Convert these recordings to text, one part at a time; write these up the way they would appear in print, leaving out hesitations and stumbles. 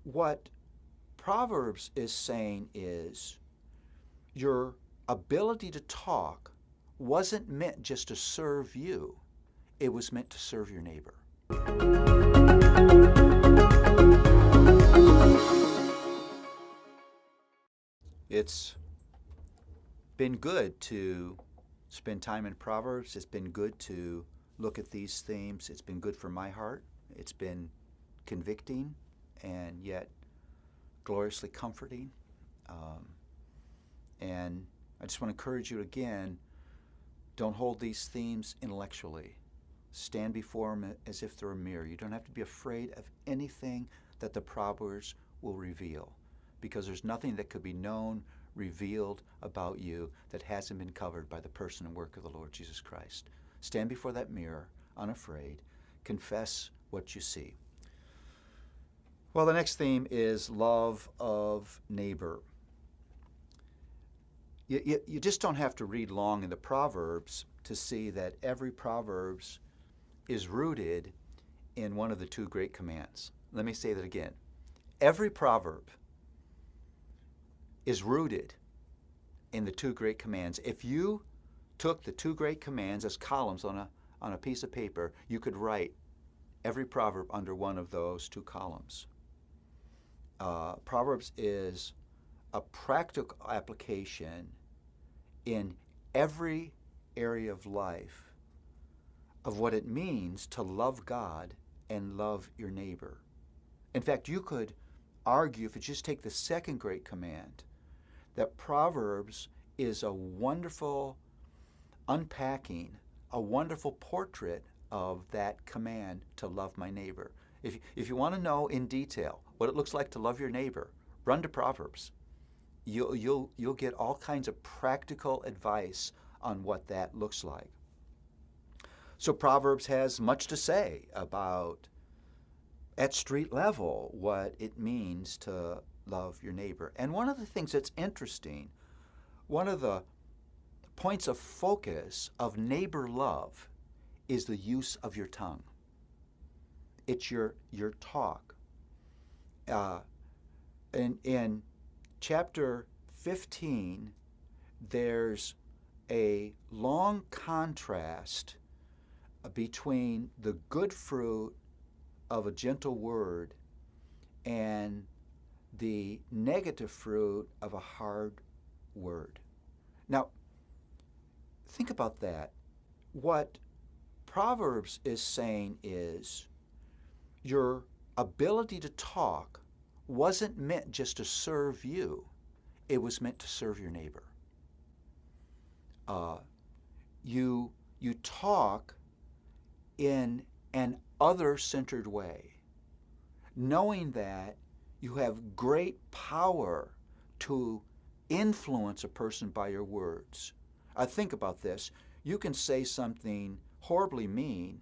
What Proverbs is saying is your ability to talk wasn't meant just to serve you, it was meant to serve your neighbor. It's been good to spend time in Proverbs. It's been good to look at these themes. It's been good for my heart. It's been convicting and yet gloriously comforting. And I just want to encourage you again, don't hold these themes intellectually. Stand before them as if they're a mirror. You don't have to be afraid of anything that the Proverbs will reveal, because there's nothing that could be known, revealed about you that hasn't been covered by the person and work of the Lord Jesus Christ. Stand before that mirror, unafraid. Confess what you see. Well, the next theme is love of neighbor. You just don't have to read long in the Proverbs to see that every Proverbs is rooted in one of the two great commands. Let me say that again. Every proverb is rooted in the two great commands. If you took the two great commands as columns on a piece of paper, you could write every proverb under one of those two columns. Proverbs is a practical application in every area of life of what it means to love God and love your neighbor. In fact, you could argue, if you just take the second great command, that Proverbs is a wonderful unpacking, a wonderful portrait of that command to love my neighbor. If you want to know in detail what it looks like to love your neighbor, run to Proverbs. You'll get all kinds of practical advice on what that looks like. So Proverbs has much to say about, at street level, what it means to love your neighbor. And one of the things that's interesting, one of the points of focus of neighbor love is the use of your tongue. It's your talk. In chapter 15, there's a long contrast between the good fruit of a gentle word and the negative fruit of a hard word. Now, think about that. What Proverbs is saying is your ability to talk wasn't meant just to serve you, it was meant to serve your neighbor. You talk in an other-centered way, knowing that you have great power to influence a person by your words. Think about this. You can say something horribly mean,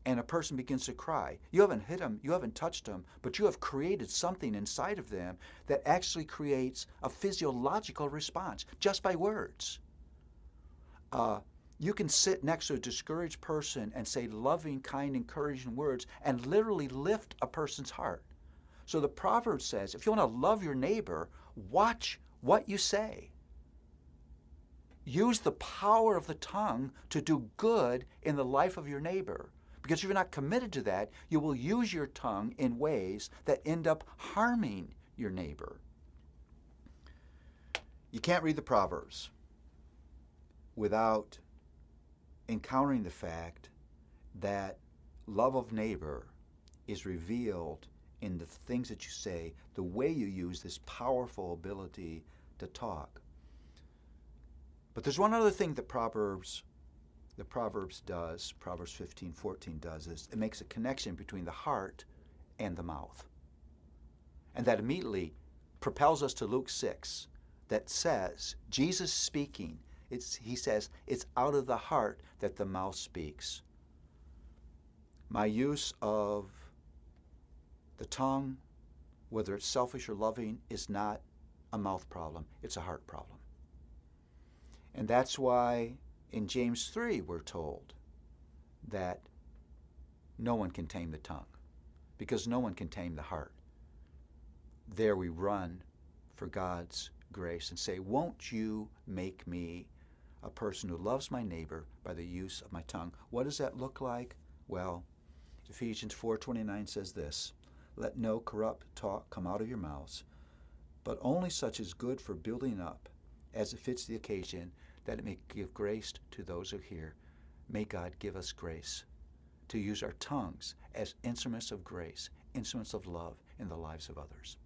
and a person begins to cry. You haven't hit them, you haven't touched them, but you have created something inside of them that actually creates a physiological response just by words. You can sit next to a discouraged person and say loving, kind, encouraging words and literally lift a person's heart. So the proverb says, if you want to love your neighbor, watch what you say. Use the power of the tongue to do good in the life of your neighbor. Because if you're not committed to that, you will use your tongue in ways that end up harming your neighbor. You can't read the Proverbs without encountering the fact that love of neighbor is revealed in the things that you say, the way you use this powerful ability to talk. But there's one other thing that Proverbs does, Proverbs 15:14 does, is it makes a connection between the heart and the mouth. And that immediately propels us to Luke 6, that says, Jesus speaking, he says, it's out of the heart that the mouth speaks. My use of the tongue, whether it's selfish or loving, is not a mouth problem, it's a heart problem. And that's why in James 3 we're told that no one can tame the tongue, because no one can tame the heart. there we run for God's grace and say, won't you make me a person who loves my neighbor by the use of my tongue? What does that look like? Well, Ephesians 4:29 says this, let no corrupt talk come out of your mouths, but only such as good for building up, as it fits the occasion, that it may give grace to those who hear. May God give us grace to use our tongues as instruments of grace, instruments of love in the lives of others.